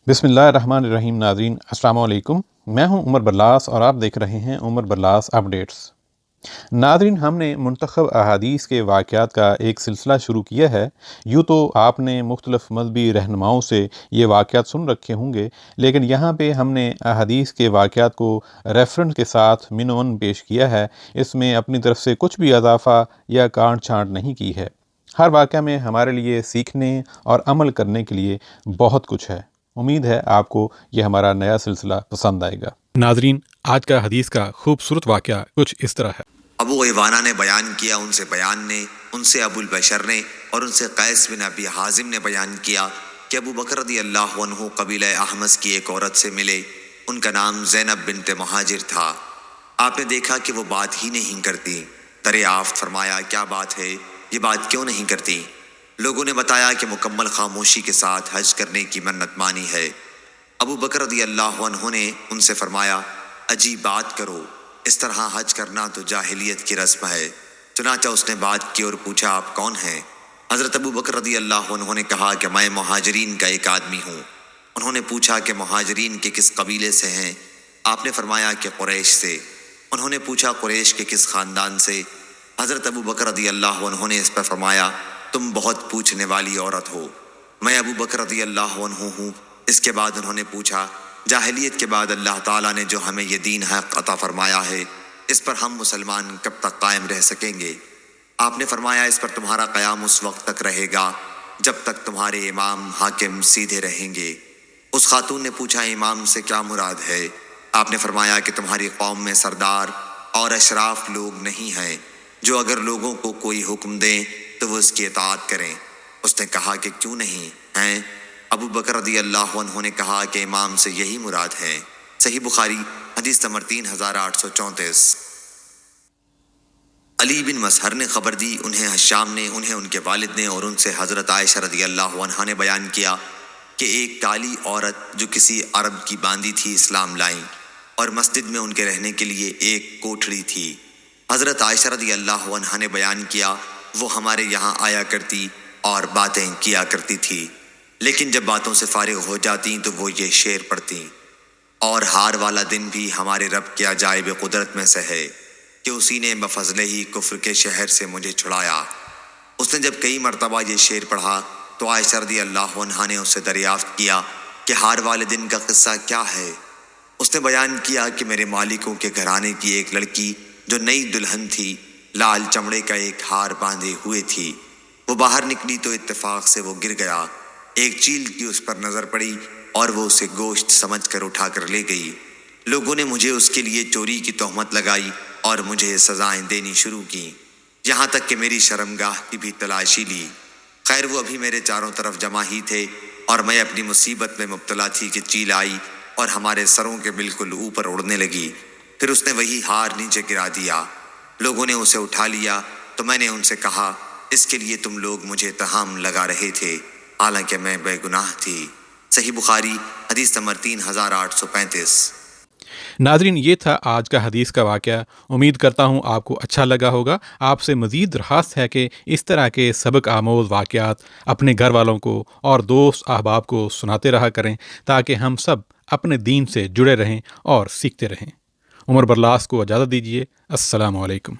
बिस्मिल्लाहिर्रहमानिर्रहीम। नाज़रीन अस्सलाम वालेकुम। मैं हूं उमर बरलास और आप देख रहे हैं उमर बरलास अपडेट्स। नाज़रीन, हमने मुंतखब अहादीस के वाक़यात का एक सिलसिला शुरू किया है। यूँ तो आपने मुख्तलिफ़ मज़हबी रहनुमाओं से ये वाक़यात सुन रखे होंगे, लेकिन यहाँ पे हमने अहादीस के वाक़यात को रेफ़रेंस के साथ मिन-व-वन पेश किया है। इसमें अपनी तरफ से कुछ भी इज़ाफ़ा या काट-छाँट नहीं की है। हर वाक़या में हमारे लिए सीखने और अमल करने के लिए बहुत कुछ है। उम्मीद है आपको ये हमारा नया सिलसिला पसंद आएगा। नाज़रीन, आज का हदीस का खूबसूरत वाक़या कुछ इस तरह है। अबू गवाना ने बयान किया, उनसे बयान ने, उनसे अबुल बशर ने और उनसे कैस बिन अबी हाजिम ने बयान किया कि अबू बकर रज़ी अल्लाहु अन्हु कबीला अहमस की एक औरत से मिले। उनका नाम ज़ैनब बिन्त मुहाजिर था। आपने देखा कि वो बात ही नहीं करती। दरियाफ्त फरमाया, क्या बात है, ये बात क्यों नहीं करती? लोगों ने बताया कि मुकम्मल खामोशी के साथ हज करने की मन्नत मानी है। अबू बकर रज़ी अल्लाहु अन्हु ने उनसे फरमाया, अजीब बात करो, इस तरह हज करना तो जाहिलियत की रस्म है। चुनाचा उसने बात की और पूछा, आप कौन हैं? हज़रत अबू बकर रज़ी अल्लाहु अन्हु ने कहा कि मैं मुहाजिरीन का एक आदमी हूँ। उन्होंने पूछा कि मुहाजिरीन के किस कबीले से हैं? आपने फरमाया कि कुरैश से। उन्होंने पूछा, कुरैश के किस ख़ानदान से? हज़रत अबू बकर रज़ी अल्लाहु अन्हु ने इस पर फरमाया, तुम बहुत पूछने वाली औरत हो। मैं अबू बकर रज़ी अल्लाहु अन्हु हूँ। इसके बाद उन्होंने पूछा, जाहिलियत के बाद अल्लाह ताला ने जो हमें ये दीन हक़ अता फरमाया है, इस पर हम मुसलमान कब तक कायम रह सकेंगे? आपने फरमाया, इस पर तुम्हारा क़याम उस वक्त तक रहेगा जब तक तुम्हारे इमाम हाकिम सीधे रहेंगे। उस खातून ने पूछा, इमाम से क्या मुराद है? आपने फरमाया कि तुम्हारी कौम में सरदार और अशराफ लोग नहीं हैं जो अगर लोगों को कोई हुक्म दें तो वो उसकी इताअत करें। उसने कहा कि क्यों नहीं हैं? अबू बकर रज़ी अल्लाहु अन्हु ने कहा कि इमाम से यही मुराद है। सही बुखारी हदीस नंबर 3834। अली बिन मसहर ने खबर दी, उन्हें हश्शाम ने, उन्हें उनके वालिद ने और उनसे हज़रत आयशा रज़ी अल्लाहु अन्हा ने बयान किया कि एक काली औरत जो किसी अरब की बांदी थी इस्लाम लाई और मस्जिद में उनके रहने के लिए एक कोठड़ी थी। हज़रत आयशा रज़ी अल्लाहु अन्हा ने बयान किया, वो हमारे यहाँ आया करती और बातें किया करती थी, लेकिन जब बातों से फारिग हो जाती तो वो ये शेर पढ़ती, और हार वाला दिन भी हमारे रब के अजाइब कुदरत में से है कि उसी ने बफज़ले ही कुफ्र के शहर से मुझे छुड़ाया। उसने जब कई मरतबा ये शेर पढ़ा तो आयशा रज़ी अल्लाहु अन्हा ने उससे दरियाफ्त किया कि हार वाले दिन का किस्सा क्या है? उसने बयान किया कि मेरे मालिकों के घराने की एक लड़की जो नई दुल्हन थी, लाल चमड़े का एक हार बांधे हुए थी। वो बाहर निकली तो इत्तेफाक से वो गिर गया। एक चील की उस पर नजर पड़ी और वो उसे गोश्त समझकर उठाकर ले गई। लोगों ने मुझे उसके लिए चोरी की तोहमत लगाई और मुझे सजाएं देनी शुरू की, यहाँ तक कि मेरी शर्मगाह की भी तलाशी ली। खैर, वो अभी मेरे चारों तरफ जमा ही थे और मैं अपनी मुसीबत में मुब्तला थी कि चील आई और हमारे सरों के बिल्कुल ऊपर उड़ने लगी। फिर उसने वही हार नीचे गिरा दिया। लोगों ने उसे उठा लिया तो मैंने उनसे कहा, इसके लिए तुम लोग मुझे तहाम लगा रहे थे, हालांकि मैं बेगुनाह थी। सही बुखारी हदीस नंबर 3835। नाज़रीन, ये था आज का हदीस का वाक़या। उम्मीद करता हूँ आपको अच्छा लगा होगा। आपसे मज़ीद दरख़्वास्त है कि इस तरह के सबक आमोज़ वाक़यात अपने घर वालों को और दोस्त अहबाब को सुनाते रहा करें, ताकि हम सब अपने दीन से जुड़े रहें और सीखते रहें। उमर बरलास को इजाज़त दीजिए। अस्सलामु अलैकुम।